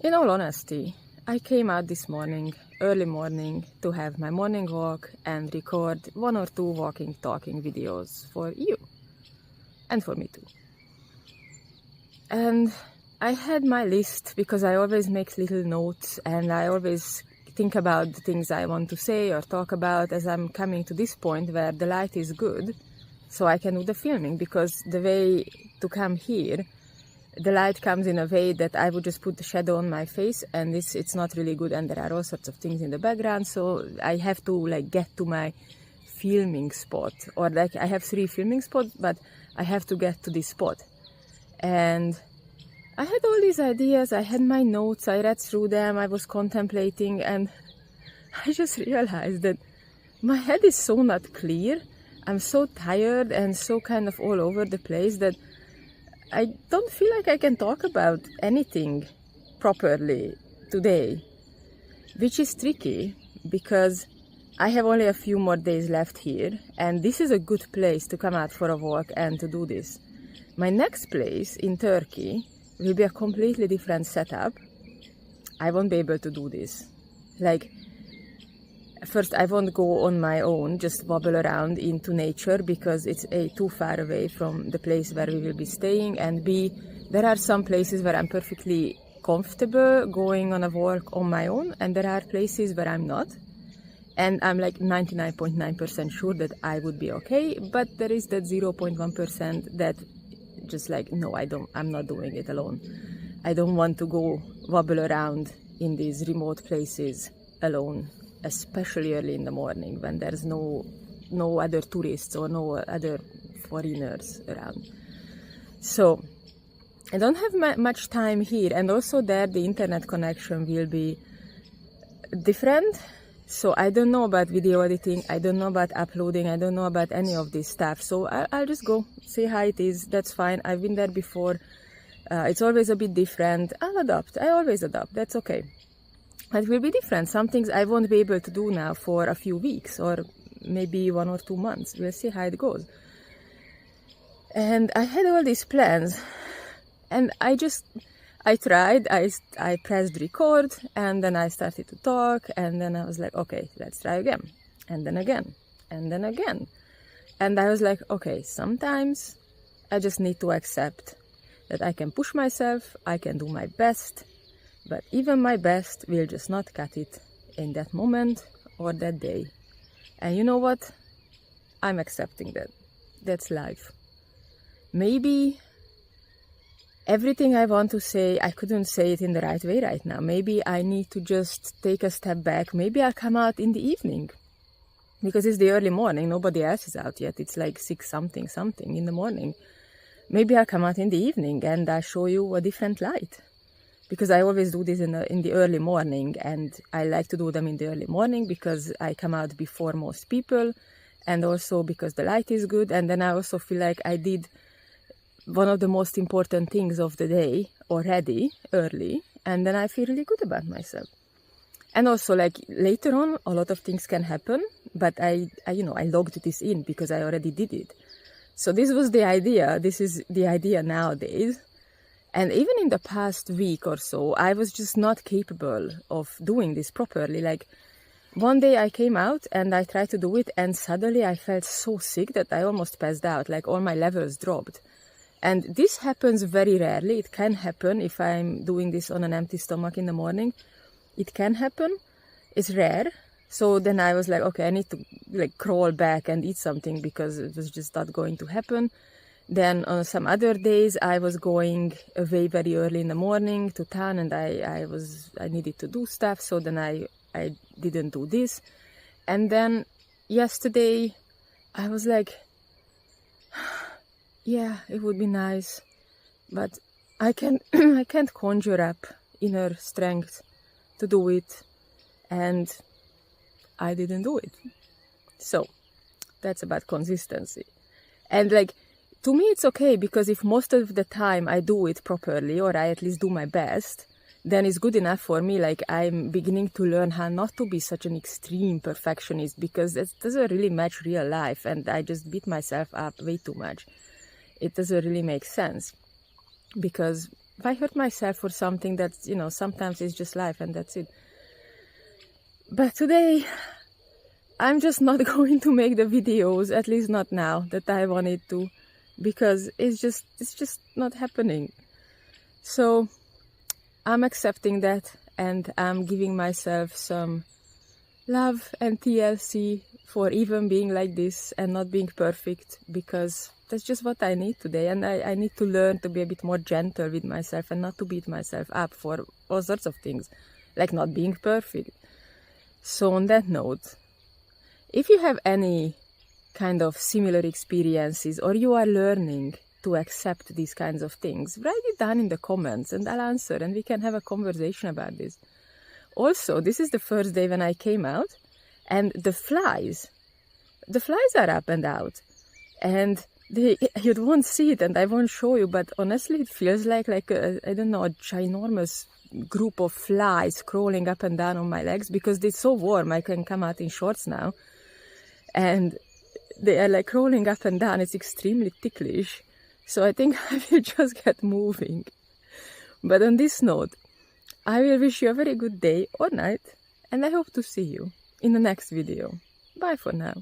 In all honesty, I came out this morning, early morning, to have my morning walk and record 1 or 2 walking talking videos for you and for me too. And I had my list because I always make little notes and I always think about the things I want to say or talk about as I'm coming to this point where the light is good, so I can do the filming, because the way to come here, the light comes in a way that I would just put the shadow on my face and it's not really good, and there are all sorts of things in the background, so I have to get to my filming spot, or I have 3 filming spots, but I have to get to this spot. And I had all these ideas, I had my notes, I read through them, I was contemplating, and I just realized that my head is so not clear. I'm so tired and so kind of all over the place that I don't feel like I can talk about anything properly today, which is tricky because I have only a few more days left here, and this is a good place to come out for a walk and to do this. My next place in Turkey will be a completely different setup. I won't be able to do this. First, I won't go on my own, just wobble around into nature, because it's A, too far away from the place where we will be staying, and B, there are some places where I'm perfectly comfortable going on a walk on my own, and there are places where I'm not. And I'm 99.9% sure that I would be okay, but there is that 0.1% that just no, I'm not doing it alone. I don't want to go wobble around in these remote places alone, especially early in the morning when there's no other tourists or no other foreigners around. So I don't have much time here, and also there the internet connection will be different. So I don't know about video editing, I don't know about uploading, I don't know about any of this stuff. So I'll just go, see how it is, that's fine. I've been there before. It's always a bit different. I'll adapt, I always adapt, that's okay. But it will be different. Some things I won't be able to do now for a few weeks or maybe 1 or 2 months. We'll see how it goes. And I had all these plans, and I tried, I pressed record, and then I started to talk, and then I was like, okay, let's try again, and then again, and then again. And I was like, okay, sometimes I just need to accept that I can push myself, I can do my best, but even my best will just not cut it in that moment or that day. And you know what? I'm accepting that. That's life. Maybe everything I want to say, I couldn't say it in the right way right now. Maybe I need to just take a step back. Maybe I'll come out in the evening, because it's the early morning. Nobody else is out yet. It's 6 something in the morning. Maybe I'll come out in the evening and I'll show you a different light. Because I always do this in the early morning, and I like to do them in the early morning because I come out before most people, and also because the light is good, and then I also feel like I did one of the most important things of the day already early, and then I feel really good about myself. And also later on a lot of things can happen, but I logged this in because I already did it. So this was the idea. This is the idea nowadays. And even in the past week or so, I was just not capable of doing this properly. One day I came out and I tried to do it, and suddenly I felt so sick that I almost passed out, all my levels dropped. And this happens very rarely. It can happen if I'm doing this on an empty stomach in the morning. It can happen. It's rare. So then I was like, okay, I need to crawl back and eat something because it was just not going to happen. Then on some other days, I was going away very early in the morning to town, and I needed to do stuff, so then I didn't do this. And then yesterday, I was like, yeah, it would be nice, but I can't conjure up inner strength to do it, and I didn't do it. So that's about consistency. And to me, it's okay, because if most of the time I do it properly, or I at least do my best, then it's good enough for me. I'm beginning to learn how not to be such an extreme perfectionist, because that doesn't really match real life, and I just beat myself up way too much. It doesn't really make sense, because Why hurt myself for something that, you know, sometimes it's just life and that's it. But today, I'm just not going to make the videos, at least not now, that I wanted to, because it's just not happening. So I'm accepting that, and I'm giving myself some love and TLC for even being like this and not being perfect, because that's just what I need today. And I need to learn to be a bit more gentle with myself and not to beat myself up for all sorts of things, like not being perfect. So on that note, if you have any kind of similar experiences, or you are learning to accept these kinds of things, write it down in the comments and I'll answer, and we can have a conversation about this. Also, this is the first day when I came out, and the flies are up and out, and you won't see it and I won't show you, but honestly it feels like a, I don't know, a ginormous group of flies crawling up and down on my legs, because it's so warm. I can come out in shorts now, and they are like crawling up and down. It's extremely ticklish, so I think I will just get moving. But on this note, I will wish you a very good day or night, and I hope to see you in the next video. Bye for now.